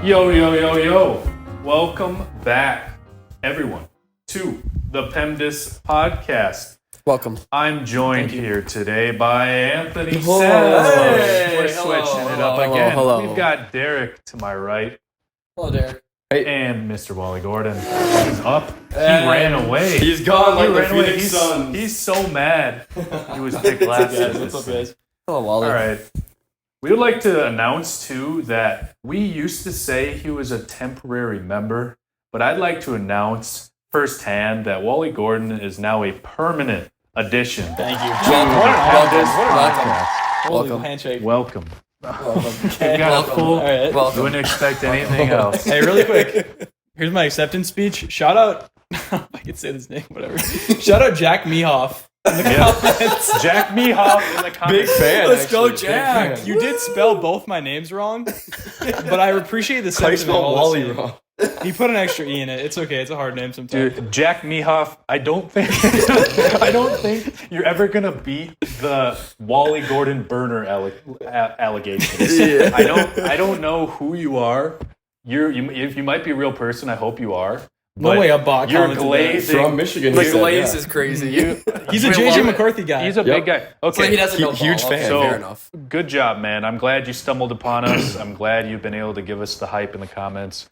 Yo. Welcome back, everyone, to the PEMDAS podcast. Welcome. I'm joined here today by Anthony Sands. We're switching it up again. Hello. We've got Derek to my right. Hello, Derek. And Mr. Wally Gordon is up. He ran away. He's gone like the Phoenix Suns. He's so mad. He was picked last. What's up, guys? Hello, Wally. All right. We would like to announce, too, that we used to say he was a temporary member, but I'd like to announce firsthand that Wally Gordon is now a permanent addition. Thank you. Welcome. Handshake. Welcome. Okay. We've got a full. All right. You wouldn't expect anything else. Hey, really quick. Here's my acceptance speech. Shout out. I can say this name, whatever. Shout out Jack Mehoff in the comments. Jack Mehoff in the comments. Big fan. Let's go, actually. Jack. Big fan. You did spell both my names wrong, but I appreciate the I sentiment. spelled all the Wally same. wrong. He put an extra E in it. It's okay. It's a hard name sometimes. Dude, Jack Mehoff, I don't think you're ever gonna beat the Wally Gordon burner allegations. Yeah. I don't know who you are. If you might be a real person, I hope you are. No way, a bot You're commented glazing. From Michigan. The glaze is crazy. He's a We JJ love it. McCarthy guy. He's a big guy. So he Okay, doesn't know Huge ball. fan. So- Fair enough. good job, man. I'm glad you stumbled upon us. I'm glad you've been able to give us the hype in the comments.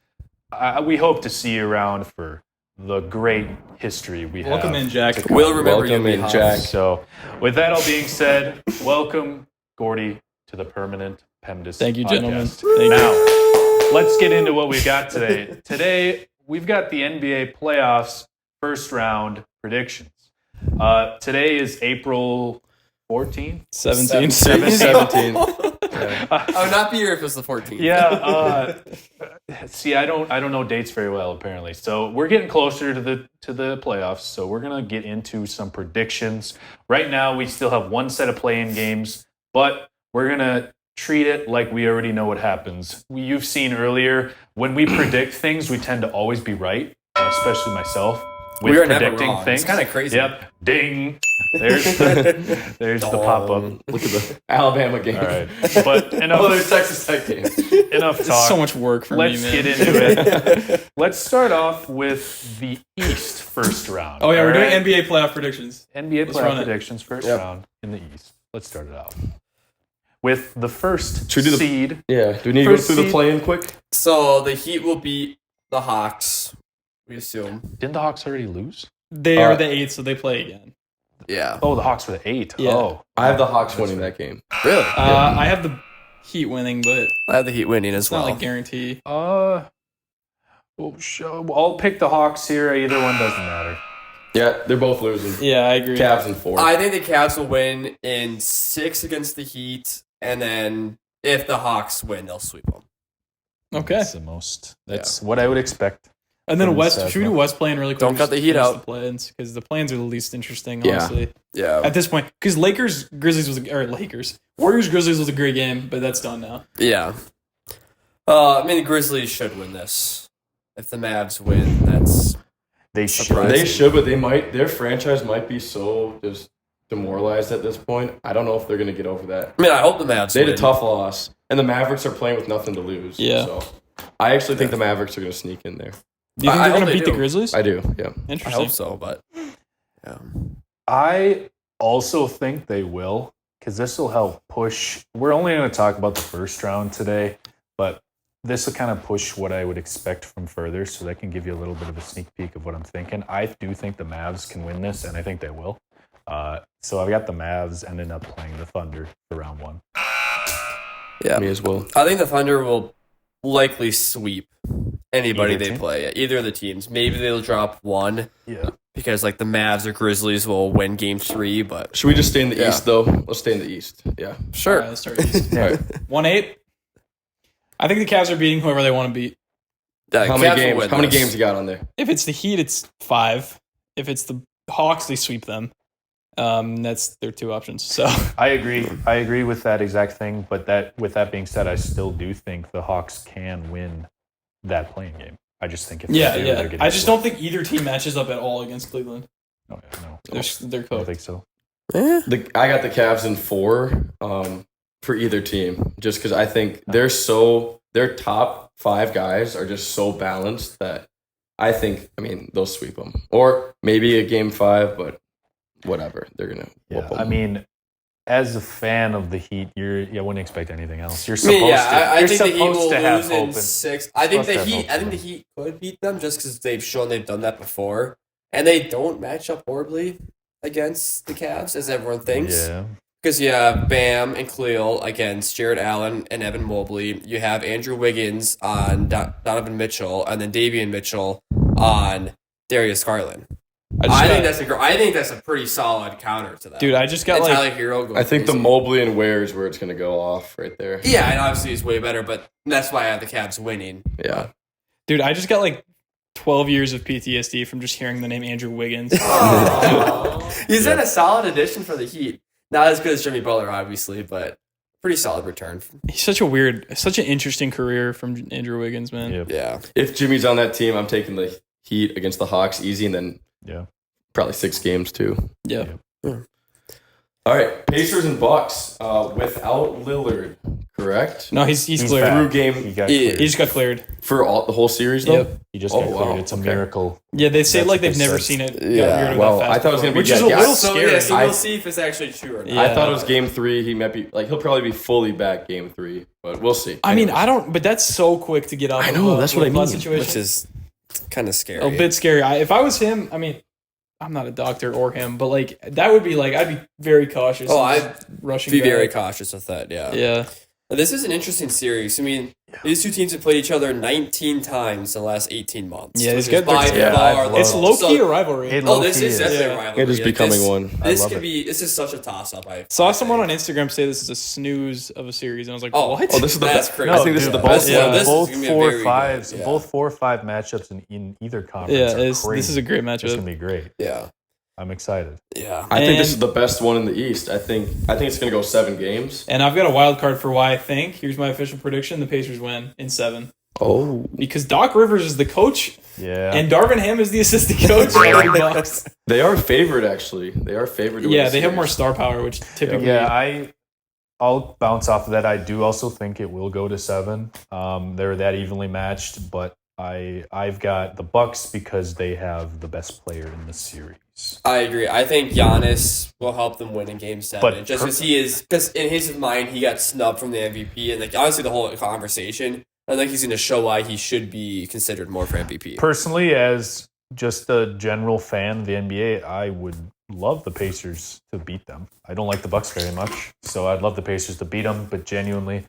We hope to see you around for the great history we have. Welcome in, Jack. to come. We'll remember Welcome you, in, Mehoff. Jack. So, with that all being said, welcome, Gordy, to the permanent PEMDAS Thank you, podcast. gentlemen. Thank you. Now, let's get into what we've got today. Today, we've got the NBA playoffs first round predictions. Today is April 14th? 17. 17. I would not be here if it was the 14th. Yeah. See, I don't know dates very well, apparently. So we're getting closer to the playoffs. So we're gonna get into some predictions. Right now, we still have one set of play-in games, but we're gonna treat it like we already know what happens. You've seen earlier when we predict things, we tend to always be right, especially myself. With We are never predicting wrong. things. It's kinda crazy. Yep. Ding. There's the pop up. Look at the Alabama game. All right. But enough. Oh, there's Texas Tech game. Enough It's talk. so much work for Let's me, man. get into it. Let's start off with the East first round. Oh, yeah, we're All doing right? NBA playoff predictions. NBA Let's playoff run it. predictions first Yep. round in the East. Let's start it out with the first Should we do the- seed. Yeah. Do we need to go First through the seed. play-in quick? So the Heat will beat the Hawks, we assume. Didn't the Hawks already lose? They are the 8th, so they play again. Yeah. Oh, the Hawks were the 8. Yeah. Oh, I have the Hawks winning that game. Really? I have the Heat winning, but it's I have the Heat winning as not well. like guarantee. I'll pick the Hawks here. Either one doesn't matter. Yeah, they're both losing. Yeah, I agree. Cavs in 4. I think the Cavs will win in 6 against the Heat, and then if the Hawks win, they'll sweep them. Okay. That's the most. That's what I would expect. And then From West, Seth, should we do no. West playing really quick? Don't cut the Heat out. Because the plans are the least interesting, Yeah. honestly. Yeah. At this point. Because Warriors Grizzlies was a great game, but that's done now. Yeah. I mean, the Grizzlies should win this. If the Mavs win, that's... They should. Surprise. They should, but they might. Their franchise might be so just demoralized at this point. I don't know if they're going to get over that. I mean, I hope the Mavs They had win. a tough loss, and the Mavericks are playing with nothing to lose. Yeah. So I actually think the Mavericks are going to sneak in there. Do you think I they're going hope to they beat the do. Grizzlies? I do. Yeah. I Interesting. hope so, but... Yeah. I also think they will, because this will help push. We're only going to talk about the first round today, but this will kind of push what I would expect from further, so that can give you a little bit of a sneak peek of what I'm thinking. I do think the Mavs can win this, and I think they will. So I've got the Mavs ending up playing the Thunder for round 1. Yeah. Me as well. I think the Thunder will likely sweep anybody Either they team? play. Either of the teams. Maybe they'll drop one Yeah. because like the Mavs or Grizzlies will win game 3, but Should we just stay in the Yeah. East, though? Let's stay in the East. Yeah. sure. All right, let's start East. All right. 1-8. I think the Cavs are beating whoever they want to beat. The How Cavs many will games? win How many this. games you got on there? If it's the Heat, it's 5. If it's the Hawks, they sweep them. That's their 2 options. So I agree. I agree with that exact thing, but with that being said, I still do think the Hawks can win that playing game. I just think if they do, they're yeah. getting I just swept. don't think either team matches up at all against Cleveland. No, no. They're I don't cooked. think so. I got the Cavs in 4 for either team, just because I think they're their top 5 guys are just so balanced that I think, they'll sweep them. Or maybe a game 5, but whatever. They're going to whoop them. I mean, as a fan of the Heat, you wouldn't expect anything else. You're supposed I you're think the Heat supposed will to have lose hope. in 6. I think supposed to have hope the for Heat could beat them just because they've shown they've done that before, and they don't match up horribly against the Cavs as everyone thinks. Yeah. Because you have Bam and Khalil against Jared Allen and Evan Mobley. You have Andrew Wiggins on Donovan Mitchell, and then Davion Mitchell on Darius Garland. I think that's a pretty solid counter to that. Dude, I just got and like Tyler Hero goes I think crazy. the Mobley and Ware is where it's going to go off right there. Yeah, and obviously he's way better, but that's why I have the Cavs winning. Yeah. Dude, I just got like 12 years of PTSD from just hearing the name Andrew Wiggins. He's in a solid addition for the Heat. Not as good as Jimmy Butler, obviously, but pretty solid return. He's such an interesting career from Andrew Wiggins, man. Yep. Yeah. If Jimmy's on that team, I'm taking the Heat against the Hawks easy, and then Yeah. probably 6 games too. Yeah. All right, Pacers and Bucks without Lillard, correct? No, he's He's cleared. back. Through game He got He cleared. just got cleared. for the whole series though. Yep. He just Oh, got cleared. wow. It's a Okay. miracle. Yeah, they say That's like what they've they never said. seen it. Yeah. Get rid of Well, that fast I thought it was before, gonna be which is a yeah, little So, scary. yeah, so I- we'll see if it's actually true or not. Yeah. I thought it was game 3. He might be he'll probably be fully back game 3, but we'll see. I mean, Anyways. but that's so quick to get up. I know, that's what I mean. Situation. Which is kind of scary. a bit scary. If I was him, I'm not a doctor or him, but like that would be like I'd be very cautious. Oh, and I'd just rushing. Be very back. cautious with that, yeah. Yeah. This is an interesting series. I mean, these two teams have played each other 19 times in the last 18 months. Yeah, it's which is good. by Yeah, far I've the loved It's Oh. low key So- a rivalry. It Oh, this low-key is definitely Yeah. a rivalry. It is becoming one. I This love could it. be. This is such a toss-up. Saw someone on Instagram say this is a snooze of a series, and I was like, Oh. what? Oh, this is the That's best. crazy. I think this is the dude, best yeah. one. This is both gonna be a 4 very fives, good, yeah. both 4 or 5 matchups in either conference. Yeah, are this crazy. is a great It's matchup. gonna be great. Yeah, I'm excited. yeah. I think this And- is the best one in the East. I think it's going to go 7 games. And I've got a wild card for why I think. Here's my official prediction: the Pacers win in 7 Oh. because Doc Rivers is the coach Yeah. and Darvin Ham is the assistant coach. They are favored, actually. They are favored to win Yeah, the they have series. more star power, which typically. Yeah, I'll bounce off of that. I do also think it will go to 7. They're that evenly matched, but I've got the Bucks because they have the best player in the series. I agree. I think Giannis will help them win in Game 7. But Just because in his mind he got snubbed from the MVP, and like honestly the whole conversation. I think he's going to show why he should be considered more for MVP. Personally, as just a general fan of the NBA, I would love the Pacers to beat them. I don't like the Bucks very much, so I'd love the Pacers to beat them. But genuinely,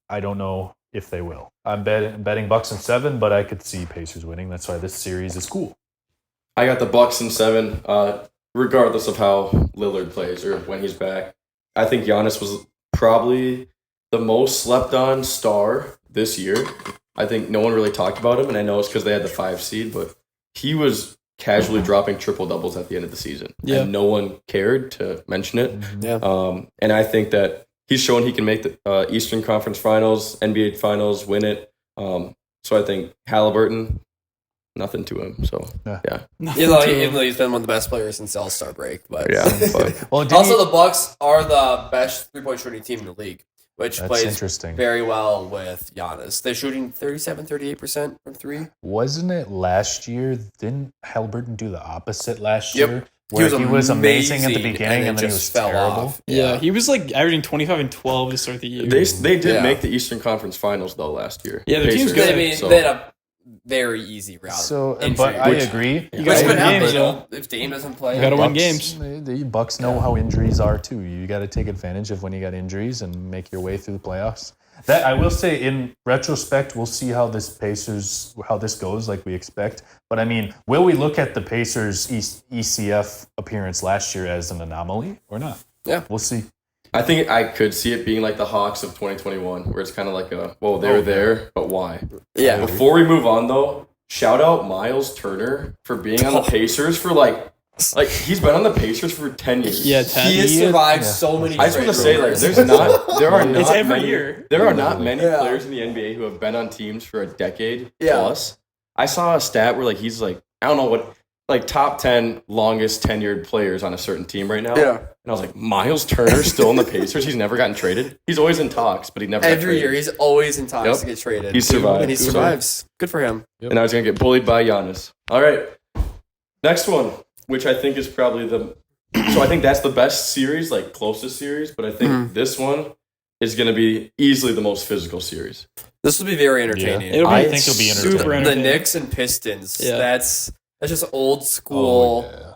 I don't know if they will. I'm betting Bucks in 7, but I could see Pacers winning. That's why this series is cool. I got the Bucks in 7, regardless of how Lillard plays or when he's back. I think Giannis was probably the most slept-on star this year. I think no one really talked about him, and I know it's because they had the 5 seed, but he was casually dropping triple-doubles at the end of the season. Yeah. And no one cared to mention it. Yeah. And I think that he's shown he can make the Eastern Conference Finals, NBA Finals, win it. So I think Halliburton, nothing to him. So, yeah. Even though he's been one of the best players since the All-Star break, but Yeah. But Well, also the Bucks are the best three-point shooting team in the league, which that's plays interesting. very well with Giannis. They're shooting 38% from 3. Wasn't it last year? Didn't Halliburton do the opposite last Yep. year? Where he was amazing at the amazing, beginning and then he just was fell terrible. off. Yeah, he was like averaging 25 and 12 to start the year. they did Yeah. make the Eastern Conference Finals, though, last year. Yeah, their team's Pacers. good. I mean, So- they had a very easy route. So, in but I trade, agree. You which gotta could win happen games, though. if Dame doesn't play. You gotta win Bucks- games. The Bucks know how injuries are too. You got to take advantage of when you got injuries and make your way through the playoffs. That I will say, in retrospect, we'll see how this goes, like we expect. But I mean, will we look at the Pacers ECF appearance last year as an anomaly or not? Yeah. We'll see. I think I could see it being like the Hawks of 2021, where it's kind of like they're there, but why? Yeah. Before we move on, though, shout out Miles Turner for being on the Pacers for like he's been on the Pacers for 10 years. Yeah, 10. He has survived so many. I just want to great say, like, rumors. there are not It's every many, year. There are not many Yeah. players in the NBA who have been on teams for a decade Yeah. plus. I saw a stat where like he's like, I don't know what like top 10 longest tenured players on a certain team right now. Yeah. And I was like, Miles Turner's still in the Pacers. He's never gotten traded. He's always in talks, but he never got Every traded. year, he's always in talks Yep. to get traded. He survived. And he survives. Good for him. Yep. And I was going to get bullied by Giannis. All right. Next one, which I think is probably so I think that's the best series, like closest series, but I think this one is going to be easily the most physical series. This will be very entertaining. It'll be I think it'll be entertaining. super The entertaining. Knicks and Pistons. Yeah. That's just old school Oh, yeah.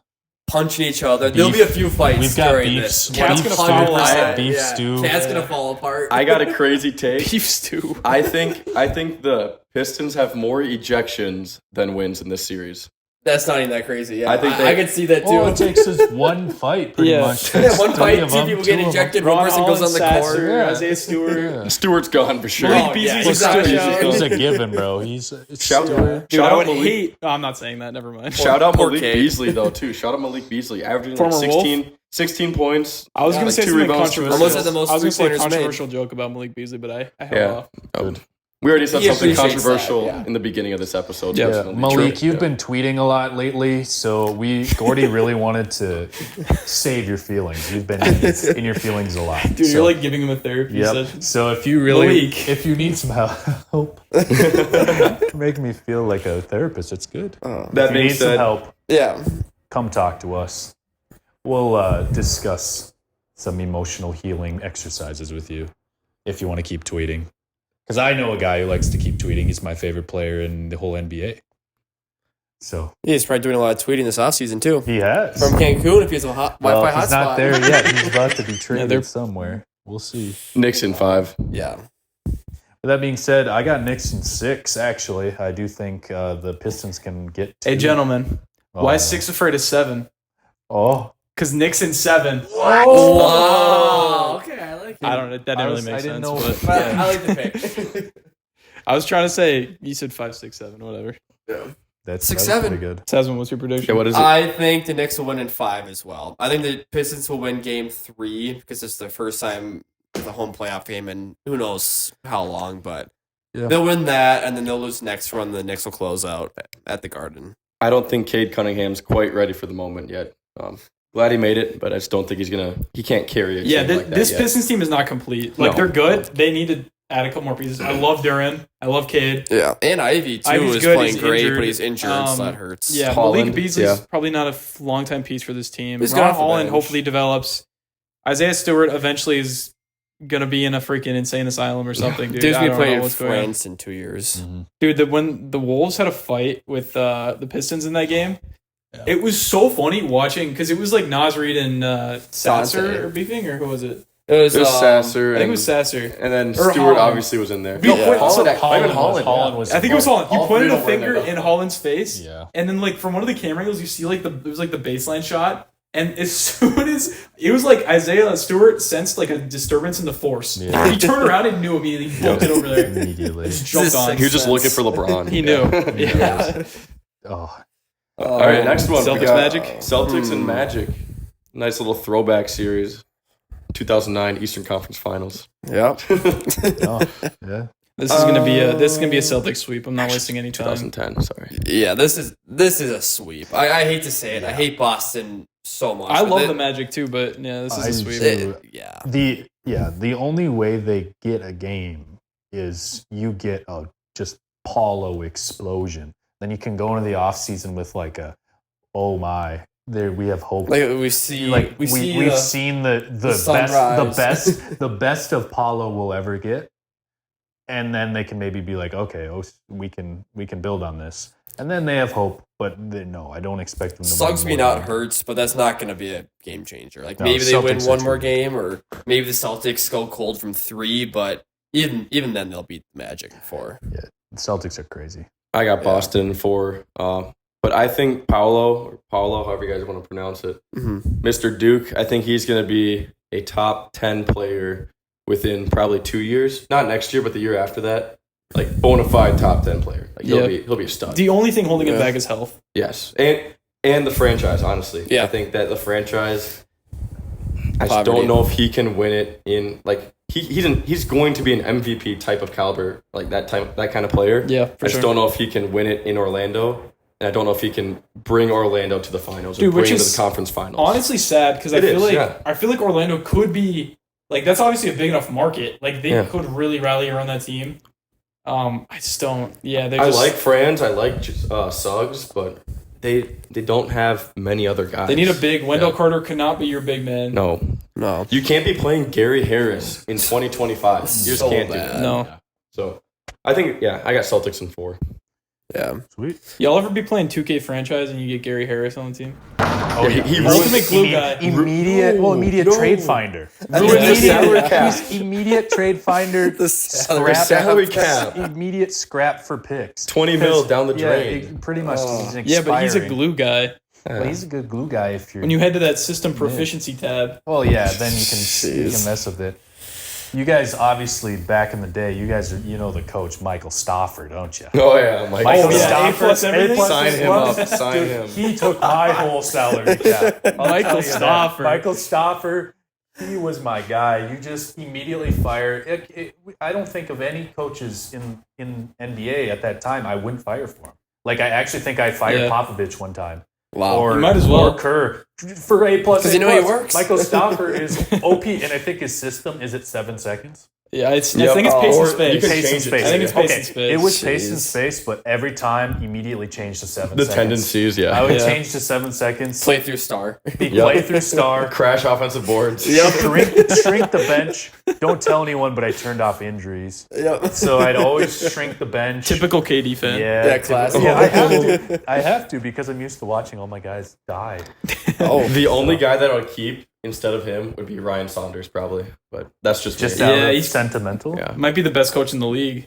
punching each other. Beef. There'll be a few fights We've got during beefs. this. Cat's gonna fall 100%. apart. Beef Yeah. stew. Cat's gonna fall apart. I got a crazy take. Beef stew. I think the Pistons have more ejections than wins in this series. That's not even that crazy. Yeah, I think I could see that too. All it takes is one fight, pretty Yeah. much. Yeah, one Three fight, of two them, people two get of them. ejected, one person goes on the court. Yeah. Isaiah Stewart. Yeah. Stewart's gone for sure. Malik Oh, Beasley's yeah, a exactly. smash out. He's a given, bro. He's Shout Dude, shout I out would Malik. hate. Oh, I'm not saying that. Never mind. Shout out Poor Malik Cade. Beasley though too. Shout out Malik Beasley, averaging like Former Wolf? 16 points. I was Yeah, gonna like say 2 something rebounds, 2 controversial. Almost had the most I was gonna say a three-pointers made. controversial joke about Malik Beasley, but I held Yeah. off. We already said He something appreciates controversial that, yeah. in the beginning of this episode. Yeah. personally. Malik, True. you've been tweeting a lot lately, so Gordy really wanted to save your feelings. You've been in your feelings a lot. Dude, so, you're like giving him a therapy yep. session. So if you Malik. if you need some help, make me feel like a therapist. It's good. That If you being need some said, help, Yeah. come talk to us. We'll discuss some emotional healing exercises with you if you want to keep tweeting. Because I know a guy who likes to keep tweeting. He's my favorite player in the whole NBA. So He's probably doing a lot of tweeting this offseason too. he has. From Cancun, if he has a Wi-Fi He's hotspot. not there yet. He's about to be traded they're- somewhere. We'll see. Knicks in 5. Yeah. With that being said, I got Knicks in 6, actually. I do think the Pistons can get Hey, 2. gentlemen, Oh. why is 6 afraid of 7? Oh. Because Knicks in 7. Wow. Okay, I like it. I don't know. That didn't really make I didn't sense. know. But But I like the pick. I was trying to say, you said 5, 6, 7, whatever. That's 6-7. pretty good. Tasman, what's your prediction? Okay, what is it? I think the Knicks will win in 5 as well. I think the Pistons will win game 3 because it's the first time the home playoff game in who knows how long, but Yeah. they'll win that and then they'll lose next run. The Knicks will close out at the Garden. I don't think Cade Cunningham's quite ready for the moment yet. Glad he made it, but I just don't think he can't carry it. Yeah, like that this yet. Pistons team is not complete. Like, No. they're good. They need to add a couple more pieces. I love Duran. I love Cade. Yeah, and Ivy too Ivy's is good, playing he's great, injured. but he's injured, so that hurts. Yeah, Holland, Malik Beasley's yeah. probably not a long-time piece for this team. He's Ron got off the Holland bench. hopefully develops. Isaiah Stewart eventually is going to be in a freaking insane asylum or something, dude. Dude's I gonna don't play know in what's going on. France in 2 years. Dude, when the Wolves had a fight with the Pistons in that game, it was so funny watching because it was like Nas Reed and Sasser Dante. or beefing, or who was it? It was, It was Sasser. I think it and- was Sasser. And then Or Stewart Holland. obviously was in there. No, Yeah. Holland- Holland was. I think it was Holland. He all pointed three a of them were in finger there. in Holland's face, Yeah. and then like from one of the camera angles, you see like it was like the baseline shot, and as soon as it was like Isaiah Stewart sensed like a disturbance in the force, Yeah. he turned around and knew immediately. He booked it over there. Immediately. Just jumped on. He was just looking for LeBron. He knew. Yeah. Oh, All right, next one. we Celtics got Magic? Celtics and Magic. Nice little throwback series. 2009 Eastern Conference Finals. Yeah. oh, yeah. This is gonna be a Celtics sweep. I'm not wasting any time. 2010. Sorry. Yeah, this is a sweep. I hate to say it. I hate Boston so much. I but love they- the Magic too, but yeah, this is I a sweep. do. yeah. The only way they get a game is you get a just Paulo explosion. Then you can go into the offseason with like a, oh my, there we have hope. Like we see, Like we see we've the- seen the sunrise. the best of Paulo will ever get, and then they can maybe be like, okay, we can build on this, and then they have hope. But no, I don't expect them to. Sucks win me more not than- hurts, but that's not going to be a game changer. Like No, maybe they win Celtics are one more too. game, or maybe the Celtics go cold from 3. But even then, they'll beat the Magic in 4. The Celtics are crazy. I got Boston for, but I think Paulo, however you guys want to pronounce it, Mr. Duke, I think he's going to be a top 10 player within probably 2 years. Not next year, but the year after that. Like bona fide top 10 player. Like he'll be a stud. The only thing holding him Yeah. back is health. Yes, and the franchise. Honestly, Yeah. I think that the franchise. I just Poverty. don't know if he can win it in like he's going to be an MVP type of caliber, like that kind of player. Yeah, I for just sure. don't know if he can win it in Orlando. And I don't know if he can bring Orlando to the finals or Dude, bring which them to is the conference finals. honestly sad because I It feel is, like yeah. I feel like Orlando could be like that's obviously a big enough market. Like they Yeah. could really rally around that team. I just don't. Yeah, they're I just like Franz, I like Suggs, but they don't have many other guys. they need a big. Wendell Yeah. Carter cannot be your big man. No. You can't be playing Gary Harris in 2025. You just So can't do bad. that. No. So I think, I got Celtics in 4. Yeah. Sweet. Y'all ever be playing 2K franchise and you get Gary Harris on the team? Oh, yeah. He Ultimate glue guy. Immediate trade finder. Ruined the salary cap. Immediate trade finder. The salary Salary cap. Immediate scrap for picks. 20 mil down the Yeah, drain. pretty much. He's Yeah, but he's a expiring. glue guy. Well, he's a good glue guy if you're. When you head to that system proficiency tab, Well, yeah, then you can mess with it. You guys, obviously, back in the day, you guys are, the coach Michael Stoffer, don't you? Oh, yeah. Michael yeah, Stoffer, A+ everything? Sign him plus. up. Sign him. He took my whole salary cap. I'll Michael tell you that. Stoffer. Michael Stoffer, he was my guy. You just immediately fire. I don't think of any coaches in NBA at that time I wouldn't fire for him. Like, I actually think I fired Yeah. Popovich one time. Wow. Or, You might as well. or Kerr for A+. 'Cause you know he works. Michael Stoffer is OP, and I think his system is at 7 seconds. yeah, I Yep. think it's pace Or and you space. can Pace and change it space. to- I think it's pace and space. It was pace and Jeez. space, but every time immediately changed to 7 The seconds. tendencies, yeah. I would Yeah. change to 7 seconds. Play through star. Play through star. Crash offensive boards. Shrink the bench. Don't tell anyone, but I turned off injuries. Yep. So I'd always shrink the bench. Typical KD fan. Yeah, Yeah, classic. Yeah, I have to. I have to because I'm used to watching all my guys die. Oh, The only guy that I would keep instead of him would be Ryan Saunders, probably. But that's just Just me. out Yeah, of he's- sentimental. Yeah. Might be the best coach in the league.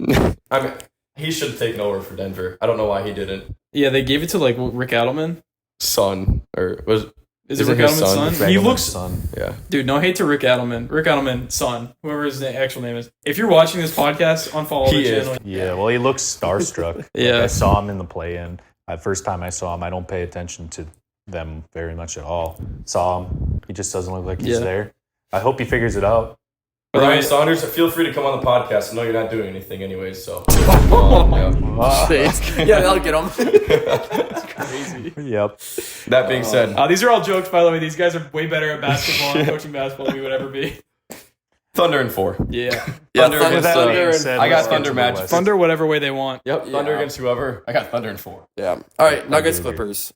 I mean, he should have taken over for Denver. I don't know why he didn't. Yeah, they gave it to like Rick Adelman. Son or was Is Is it it Rick his Adelman's son? son? He Begelman's looks, son. yeah. dude. No hate to Rick Adelman. Rick Adelman, son, whoever his actual name is. If you're watching this podcast, unfollow He the is. channel. Yeah, well, he looks starstruck. Like, Yeah. I saw him in the play-in. First time I saw him, I don't pay attention to them very much at all. Saw him. He just doesn't look like he's Yeah. there. I hope he figures it out. By the Ryan way- Saunders, feel free to come on the podcast. I know you're not doing anything anyways, so. Yeah. yeah, that'll get him. Crazy. Yep. That being said, These are all jokes, by the way. These guys are way better at basketball and coaching basketball than we would ever be. Thunder and 4. Yeah. Thunder Thunder- against Thunder Thunder. and- said, I got let's get Thunder to the Magic. West. Thunder, whatever way they want. Yep, Thunder Yeah. against whoever. I got Thunder and 4. Yeah. All right, Nuggets, agree. Clippers.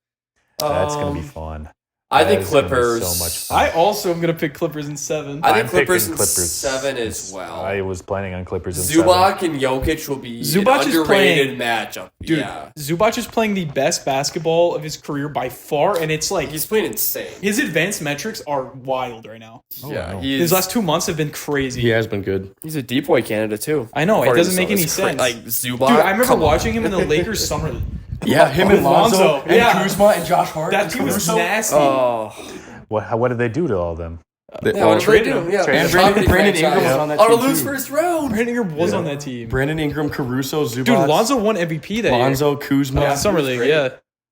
That's going to be fun. I That think is gonna be Clippers. so much fun. I also am going to pick Clippers in 7. I think I'm Clippers picking in 7 as well. I was planning on Clippers in 7. Zubac and Jokic will be Zubac an is underrated matchup. Dude, Yeah. Zubac is playing the best basketball of his career by far, and it's like He's playing insane. his advanced metrics are wild right now. Yeah. wow. His last 2 months have been crazy. He has been good. He's a deep boy candidate too. I know, it According doesn't to make some, any it's cra- sense. Like Zubac. Dude, I remember come on. watching him in the Lakers summer. Yeah, him With and Lonzo, and yeah. Kuzma and Josh Hart. That and team was Caruso. nasty. Oh. What did they do to all of them? They- Yeah, what did they traded do? him. Yeah, Traded And him. Brandon Property Ingram was franchise. on that On a team, lose too. first round. Brandon Ingram was on that team. Brandon Ingram, Caruso, Zubac. Dude, Lonzo won MVP that Lonzo, Kuzma. year. Summer League, yeah.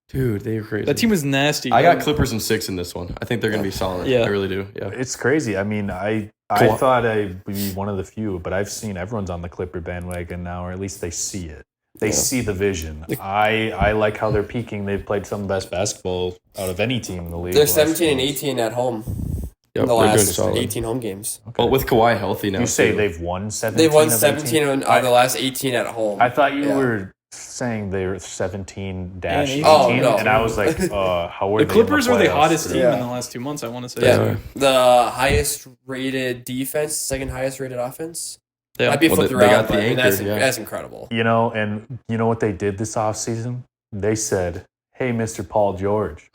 Dude, they were crazy. That team was nasty. I got Clippers in 6 in this one. I think they're going to be solid. Yeah. I really do. Yeah. It's crazy. I mean, I Cool. thought I'd be one of the few, but I've seen everyone's on the Clipper bandwagon now, or at least they see it. They see the vision. I like how they're peaking. They've played some of the best basketball out of any team in the league. They're the last 17 and few years. 18 at home. Yep, In the they're doing last solid. 18 home games. Well, with Kawhi healthy now. You say too. they've won 17? They've won of 17 18? out of the last 18 at home. I thought you Yeah. were saying they were 17-18, Oh, no. and I was like, how were The they Clippers in are the playoffs? hottest team Yeah. in the last 2 months, I want to say. Yeah. Sorry. The highest rated defense, second highest rated offense. Yeah. Might be Well, flipped they around, got the but I mean, anchor, yeah. that's incredible. And you know what they did this offseason? They said, hey, Mr. Paul George,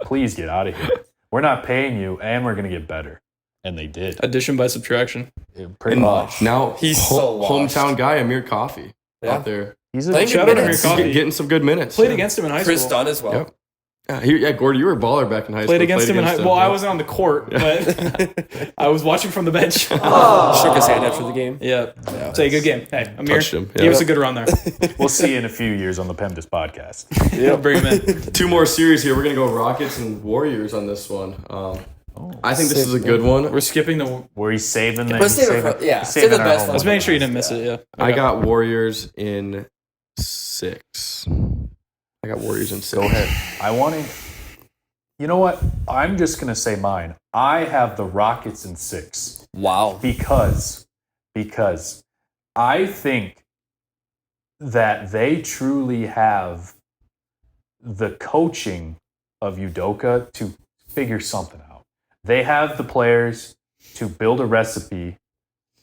please get out of here. We're not paying you, and we're going to get better. And they did. Addition by subtraction. Pretty And much. now He's so washed. hometown guy Amir Coffee Yeah. out there He's Playing Shout out to Amir minutes. Coffee. getting some good minutes. Played yeah. against him in high Chris school. Dunn as well. Yep. Yeah, Gordon, you were a baller back in high school. Played against him in high. Well, I yeah. wasn't on the court, but I was watching from the bench. Shook his hand after the game. Yeah. Say good game. Hey, Amir, Touched him, yeah. give us a good run there. We'll see you in a few years on the PEMDAS podcast. Yeah, bring him in. 2 more series here. We're gonna go Rockets and Warriors on this one. I think this is a good one. We're skipping the. Were you saving them? Let's save it for- yeah, save the best Let's make sure you didn't miss it. Yeah. I Okay. got Warriors in 6. I got Warriors in 6. Go ahead. I want to. You know what? I'm just going to say mine. I have the Rockets in 6 Wow. because I think that they truly have the coaching of Udoka to figure something out. They have the players to build a recipe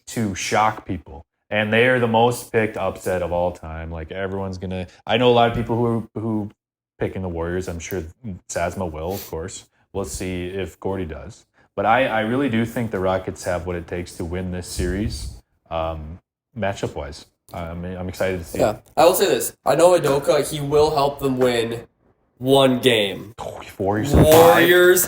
to shock people. And they are the most picked upset of all time. Like everyone's going to I know a lot of people who picking the Warriors. I'm sure Sasma will, of course. We'll see if Gordy does. But I really do think the Rockets have what it takes to win this series, matchup-wise. I'm excited to see. Yeah, I will say this. I know Udoka, he will help them win one game. Warriors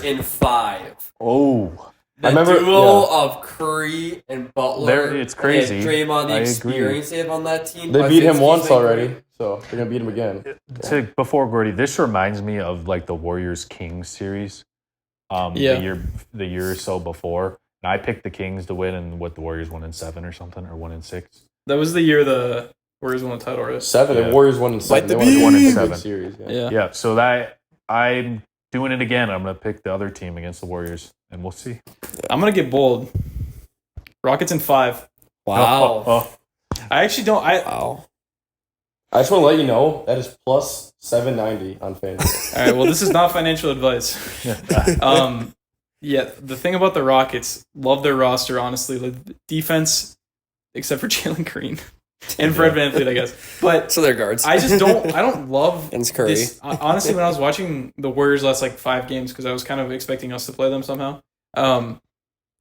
in 5. Oh. The duo of Curry and Butler. It's crazy. And Draymond, the I experience they have on that team. They beat him once already, so they're going to beat him again. Before Gordy, this reminds me of like the Warriors-Kings series. The year or so before. And I picked the Kings to win, and the Warriors won in 7 or something, or 1 in 6. That was the year the Warriors won the title, right? 7. Yeah. The Warriors won in 7. Like They the won in Bees! 7 series. Yeah. Yeah, so I'm doing it again. I'm going to pick the other team against the Warriors, and we'll see. I'm gonna get bold. Rockets in 5. Wow. I actually don't. Wow. I just want to let you know that is plus 790 on FanDuel. All right. Well, this is not financial advice. Yeah. The thing about the Rockets, love their roster. Honestly, like defense, except for Jalen Green and Fred VanVleet, I guess. But So they're guards. I just don't. I don't love Against Curry. this. Honestly, when I was watching the Warriors last 5 games, because I was kind of expecting us to play them somehow.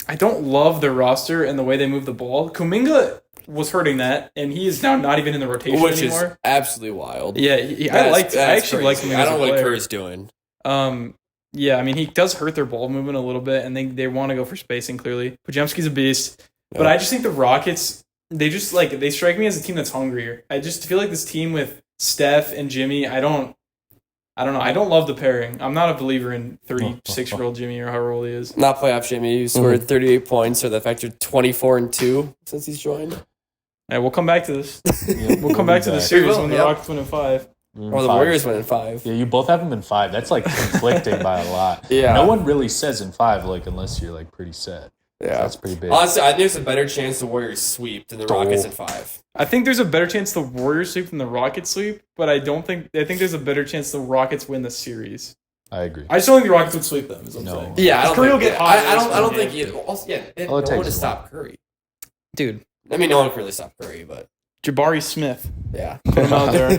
I don't love their roster and the way they move the ball. Kuminga was hurting that, and he is now not even in the rotation Which anymore. is absolutely wild. Yeah, I actually like him. I don't know what player. Curry's doing. Yeah, I mean, he does hurt their ball movement a little bit, and they want to go for spacing, clearly. Pajemski's a beast. But I just think the Rockets, they strike me as a team that's hungrier. I just feel like this team with Steph and Jimmy, I don't know. I don't love the pairing. I'm not a believer in 36-year-old Jimmy or however old he is. Not playoff Jimmy, who scored 38 points, or the fact you're 24-2 since he's joined. Yeah, we'll come back to this. We'll come back to the series when the Yep. Rockets win in 5. Or the Warriors win in 5. Yeah, you both have them in 5. That's like conflicting by a lot. Yeah. No one really says in 5, like unless you're like pretty set. Yeah. That's pretty big. Honestly, I think there's a better chance the Warriors sweep than the Rockets in 5. I think there's a better chance the Warriors sweep than the Rockets sweep, but I think there's a better chance the Rockets win the series. I agree. I just don't think the Rockets would sweep them. Is what No. I'm saying. Yeah, I don't Curry think, will get hot. I don't think either. Also, yeah, they have All it no one takes to is stop Curry. Dude, I mean, no one can really stop Curry, but Jabari Smith, yeah. put him out there.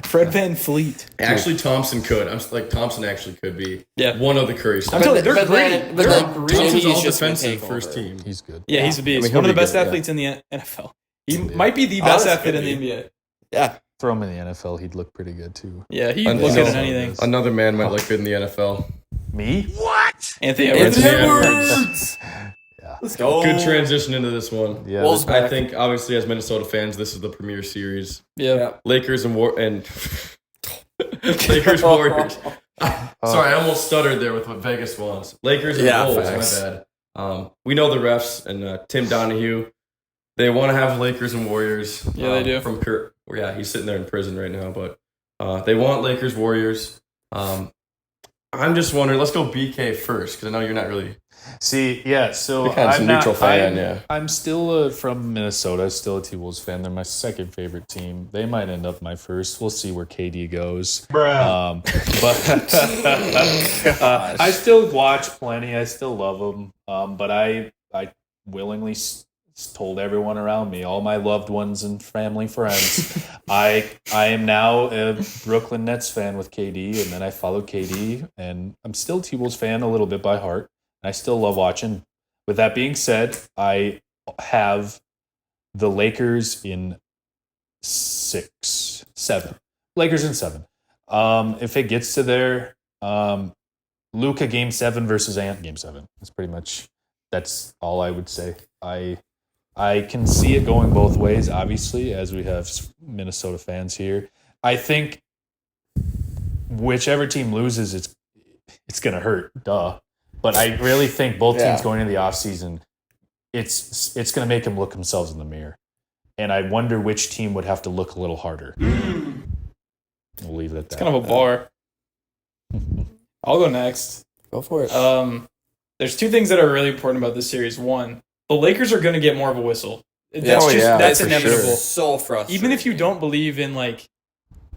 Fred VanVleet. Actually, Thompson could. Thompson actually could be Yeah. one of the Curry I'm stars. telling you, they're But great. then- but They're then great. Thompson's Jimmy's all just gonna defensive take first over. team. He's good. Yeah, he's a beast. I mean, One of he'll the be best good, yeah. athletes in the NFL. He Yeah. might be the best Honestly, athlete in could the be. NBA. Yeah. Throw him in the NFL, he'd look pretty good too. Yeah, he'd And look so- good at anything. Another man might look good in the NFL. Me? Anthony Edwards. Anthony Edwards. Edwards. Yeah. Let's go. Good transition into this one. Yeah. Wolves this- I back. think, obviously, as Minnesota fans, this is the premier series. Yeah. Lakers and Lakers Warriors. Sorry, I almost stuttered there with what Vegas wants. Lakers and Wolves. facts. My bad. We know the refs and Tim Donahue. They want to have Lakers and Warriors. Yeah, they do. From Kurt. Yeah, he's sitting there in prison right now, but they want Lakers Warriors. I'm just wondering. Let's go BK first because I know you're not really. See, yeah, so You're kind of I'm a neutral not, fan, yeah. I'm still from Minnesota, still a T-Wolves fan. They're my second favorite team. They might end up my first. We'll see where KD goes. But I still watch plenty. I still love them. But I willingly told everyone around me, all my loved ones and family friends, I am now a Brooklyn Nets fan with KD, and then I followed KD, and I'm still a T-Wolves fan a little bit by heart. I still love watching. With that being said, I have the Lakers in 7. Lakers in 7. If it gets to there, Luka game 7 versus Ant game 7. That's all I would say. I can see it going both ways, obviously, as we have Minnesota fans here. I think whichever team loses, it's going to hurt. Duh. But I really think both teams going into the offseason, it's going to make them look themselves in the mirror. And I wonder which team would have to look a little harder. We'll leave it at It's that. kind of a bar. I'll go next. Go for it. There's two things that are really important about this series. One, the Lakers are going to get more of a whistle. That's Oh, yeah, that's for inevitable. sure. So frustrating. Even if you don't believe in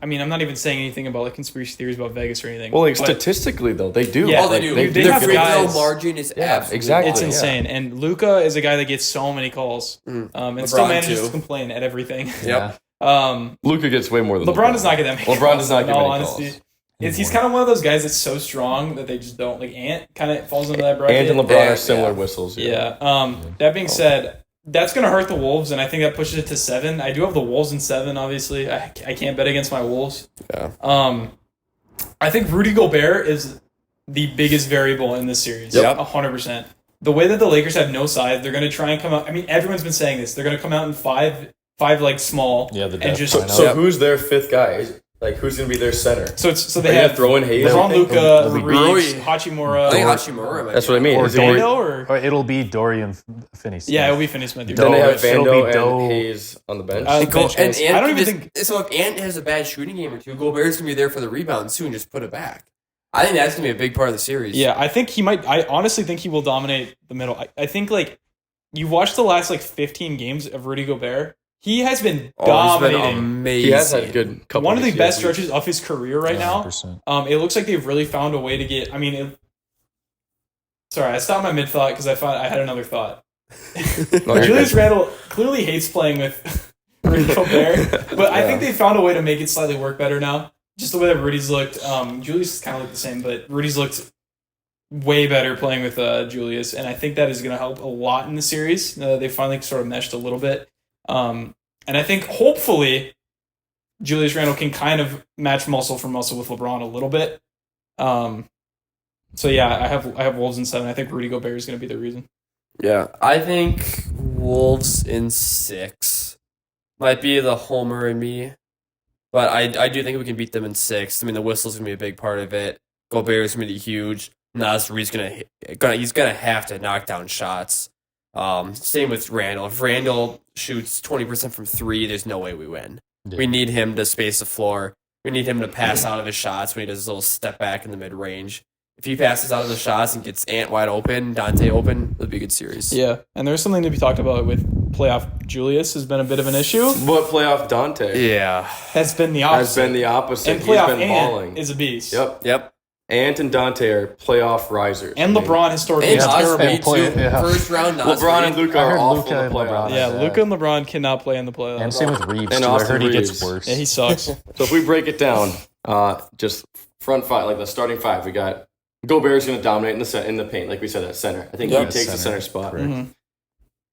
I'm not even saying anything about conspiracy theories about Vegas or anything. Well, but statistically though, they do. Yeah, Oh, they do. They The have free throw guys- margin is absolutely exactly. it's yeah. insane. And Luka is a guy that gets so many calls, and still LeBron, manages too. to complain at everything. Yep. Luka gets way more than LeBron does not get that many LeBron calls. does not in get all many honesty. calls. He's kind of one of those guys that's so strong that they just don't Ant kind of falls into that bracket. And LeBron Yeah, are similar yeah. whistles. Yeah. That being said, that's going to hurt the Wolves, and I think that pushes it to 7. I do have the Wolves in 7, obviously. I can't bet against my Wolves. Yeah. I think Rudy Gobert is the biggest variable in this series. Yep. 100%. The way that the Lakers have no size, they're going to try and come out. I mean, everyone's been saying this. They're going to come out in five small. Yeah, the and depth just lineup. So who's their fifth guy? Who's going to be their center? so Are they you have throwing Hayes? LeBron, you think? Luka, Rui. Reeves, Hachimura. I think Hachimura might That's be what I mean. Or Is it gonna be- Vando or It'll be Dorian Finney-Smith. yeah, it'll be Finney-Smith. Then they have It'll be Vando Doe. and Hayes on the bench. Uh, Go, bench and guys. Ant I don't even can just- think. So if Ant has a bad shooting game or two, Gobert's gonna be there for the rebounds too and just put it back. I think that's gonna be a big part of the series. Yeah, I think he might. I honestly think he will dominate the middle. I think you watch the last 15 games of Rudy Gobert. He has been He's been dominating. amazing. He has had a good couple. One of the weeks, best yeah. stretches of his career right now. 100%. It looks like they've really found a way to get. Sorry, I stopped my mid thought because I had another thought. No, you're Julius good. Randle clearly hates playing with Rudy Gobert, but I think they found a way to make it slightly work better now. Just the way that Rudy's looked. Julius kind of looked the same, but Rudy's looked way better playing with Julius, and I think that is going to help a lot in the series. They finally sort of meshed a little bit, and I think hopefully Julius Randle can kind of match muscle for muscle with LeBron a little bit. So yeah, I have Wolves in 7. I think Rudy Gobert is going to be the reason. Yeah, I think Wolves in 6 might be the homer in me, but I do think we can beat them in 6. I mean, the whistle's gonna be a big part of it. Gobert's gonna be huge. Nasri's he's gonna have to knock down shots. Same with Randall. If Randall shoots 20% from 3, there's no way we win. Yeah. We need him to space the floor. We need him to pass out of his shots when he does his little step back in the mid range. If he passes out of the shots and gets Ant wide open, Dante open, it'll be a good series. Yeah, and there's something to be talked about with playoff Julius has been a bit of an issue. But playoff Dante Yeah. Has been the opposite. has been the opposite. And He's playoff been Ant balling. is a beast. Yep. Ant and Dante are playoff risers. And I mean, LeBron historically And is Nas terrible. Reed, play- too. yeah. First round Nas LeBron Reed. and Luka I are heard awful Luka in the and playoffs. LeBron. Yeah, Yeah. Luka and LeBron cannot play in the playoffs. And same with Reeves, And too. I Austin heard he gets Reeves. worse. Yeah, he sucks. So if we break it down, just front five, like the starting five, we got Gobert's going to dominate in the paint, like we said, at center. I think Yep. he takes the Center. center spot. Correct. Mhm.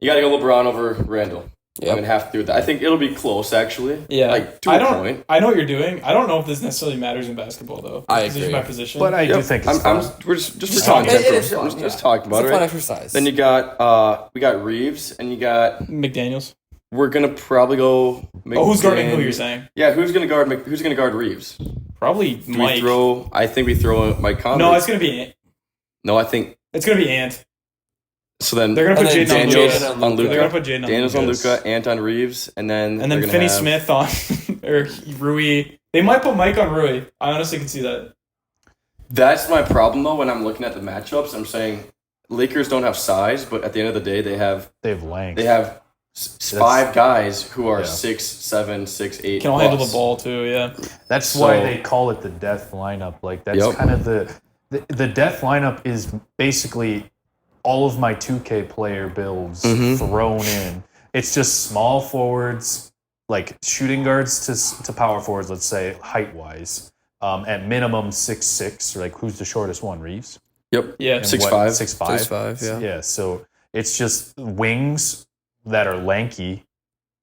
You got to go LeBron over Randall. Yep. I'm going to have to do that. I think it'll be close, actually. Yeah. Like, to I a don't. point. I know what you're doing. I don't know if this necessarily matters in basketball though. I Position agree. by position. But I do Yep. think I'm, it's I'm, fun. we're just Just for content. talking. It is I'm fun, just yeah. talking about It's it. a fun Right? exercise. Then you got we got Reeves, and you got McDaniels. we're gonna probably go. Who's guarding who? You're saying? Yeah, who's gonna guard Reeves? Probably Do Mike. I think we throw Mike Conley. No, it's gonna be Ant. No, I think It's gonna be Ant. so. Then They're gonna put And then Jaden on Daniels Luka. on on They're gonna Luka, put Jaden on Daniels on Luka. Luka, Ant on Reeves, and then And then they're gonna Finney have- Smith on or Rui. They might put Mike on Rui. I honestly can see that. That's my problem though. When I'm looking at the matchups, I'm saying Lakers don't have size, but at the end of the day, they have length. five guys who are Yeah. 6'7", 6'8". Can all handle plus. the ball too. Yeah. That's So- why they call it the death lineup. Like that's Yep. kind of the death lineup is basically all of my 2K player builds Mhm. thrown in. It's just small forwards, like shooting guards to power forwards. Let's say height wise, at minimum 6'6". Or like who's the shortest one? Reeves. Yep. Yeah. And 6'5". 6'5". 6'5", yeah. Yeah. So it's just wings that are lanky,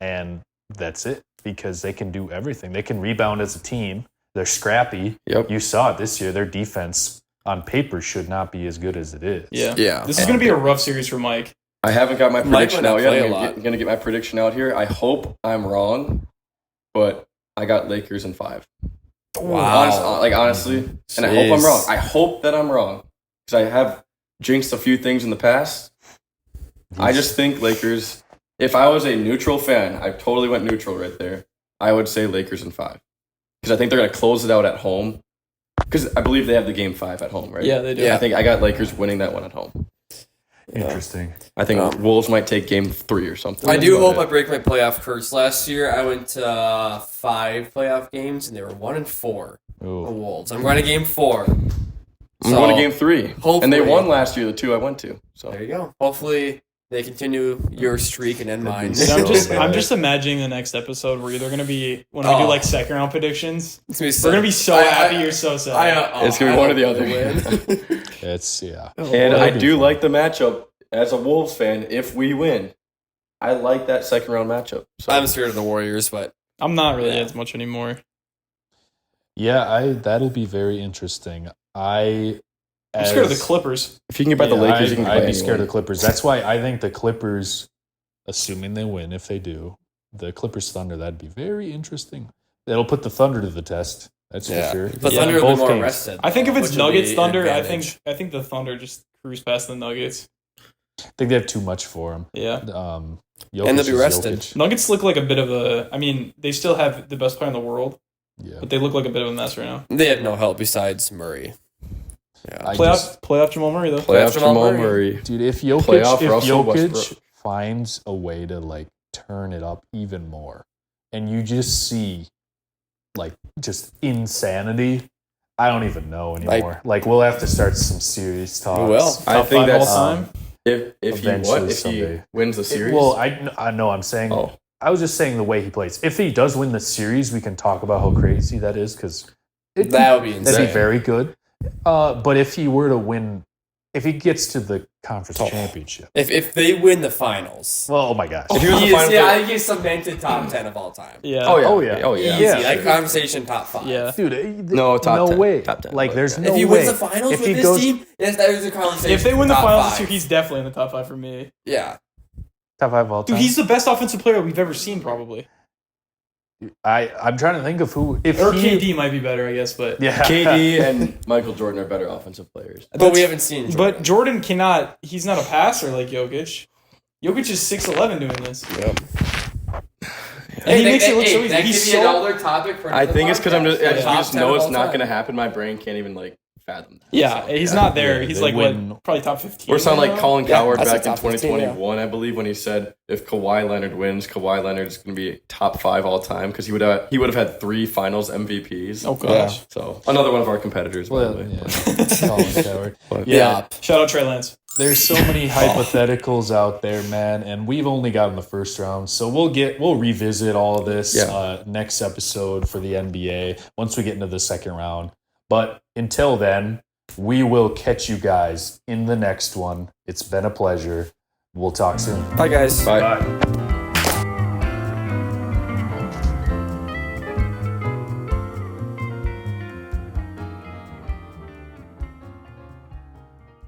and that's it because they can do everything. They can rebound as a team. They're scrappy. Yep. You saw it this year. Their defense on paper should not be as good as it is. Yeah. Yeah. This is gonna be a rough series for Mike. I haven't got my Mike prediction might not out yet. play a I'm lot. gonna get my prediction out here. I hope I'm wrong, but I got Lakers in 5. Wow. Honestly, and I hope I'm Jeez. wrong. I hope that I'm wrong because I have jinxed a few things in the past. I just think Lakers. If I was a neutral fan, I totally went neutral right there. I would say Lakers in 5. because I think they're going to close it out at home. Because I believe they have the game 5 at home, right? Yeah, they do. Yeah. I think I got Lakers winning that one at home. Interesting. I think Wolves might take game 3 or something. I do That's hope about I break my playoff curse. Last year, I went to 5 playoff games, and they were 1-4. The Ooh. Wolves. I'm going to game 4. I'm going to game 3. Hopefully, And they won last year, the 2 I went to. So There you go. Hopefully, they continue your streak and end mine. That'd And be so I'm bad. just imagining the next episode where they're gonna be when we do like second round predictions. It's gonna be We're gonna be so happy. You're so sad. It's gonna be one or the other. It's yeah. And I that'd be do fun. like the matchup as a Wolves fan. If we win, I like that second round matchup. So I'm scared of the Warriors, but I'm not really as much anymore. Yeah, that'll be very interesting. I'm scared of the Clippers. if you can get by the Lakers, you can I'd play be scared of anyone. the Clippers. That's why I think the Clippers, assuming they win, if they do, the Clippers Thunder, that'd be very interesting. That'll put the Thunder to the test. That's yeah. for sure. The Yeah, Thunder will be both more games. rested. I think if it's which will Nuggets be Thunder, an I advantage. think the Thunder just cruise past the Nuggets. I think they have too much for them. Yeah. And they'll be rested. Nuggets look like a bit of a. I mean, they still have the best player in the world, Yeah. but they look like a bit of a mess right now. They have no help besides Murray. Yeah. Playoff Jamal Murray though. Playoff Jamal Jamal Murray. Murray. Dude, if Jokic, Playoff Russell Westbrook. finds a way to like turn it up even more, and you just see like just insanity, I don't even know anymore. Like we'll have to start some serious talks. We will. I Top think five that's all time. if Eventually he someday. wins the series. Well, I know I'm saying. Oh. I was just saying the way he plays. If he does win the series, we can talk about how crazy that is because That would be that'd insane. be very good. But if he were to win, if he gets to the conference championship, If they win the finals, well, oh my gosh, If he was the he is, final yeah, I four- think he's cemented top 10 of all time. Yeah. oh yeah, Oh, yeah. oh yeah. Easy. Yeah. Like conversation top 5. Yeah. dude, No, top 10. way, Top 10, like but there's yeah. no If he way. wins the finals If with he this goes team, yes, that is a conversation. If they win the top finals five. this year, he's definitely in the top 5 for me. Yeah. top 5 all Dude, time. he's the best offensive player we've ever seen, probably. I'm trying to think of who. If Or he, KD might be better, I guess, but yeah, KD and Michael Jordan are better offensive players. But we haven't seen Jordan. But Jordan cannot. He's not a passer like Jokic. Jokic is 6'11" doing this. Yep. And he makes it look so easy. That He's could be so. another topic for I another think it's because I'm just podcast. I Top just 10 know of it's all not time. gonna happen. My brain can't even like fathom that. Yeah, he's not there. Yeah, he's they like win. what? Probably top 15. Or sound like now? Colin Yeah, Coward I said back in top 15, 2021, I believe, when he said if Kawhi Leonard wins, Kawhi Leonard is going to be top 5 all time because he would have had 3 Finals MVPs. Oh gosh. So another one of our competitors, by well, the way. yeah. Colin Coward. But- Yeah, Shout out Trey Lance. there's so many hypotheticals out there, man, and we've only gotten the first round, so we'll revisit all of this next episode for the NBA once we get into the second round. But until then, we will catch you guys in the next one. It's been a pleasure. We'll talk soon. Bye, guys. Bye. Bye.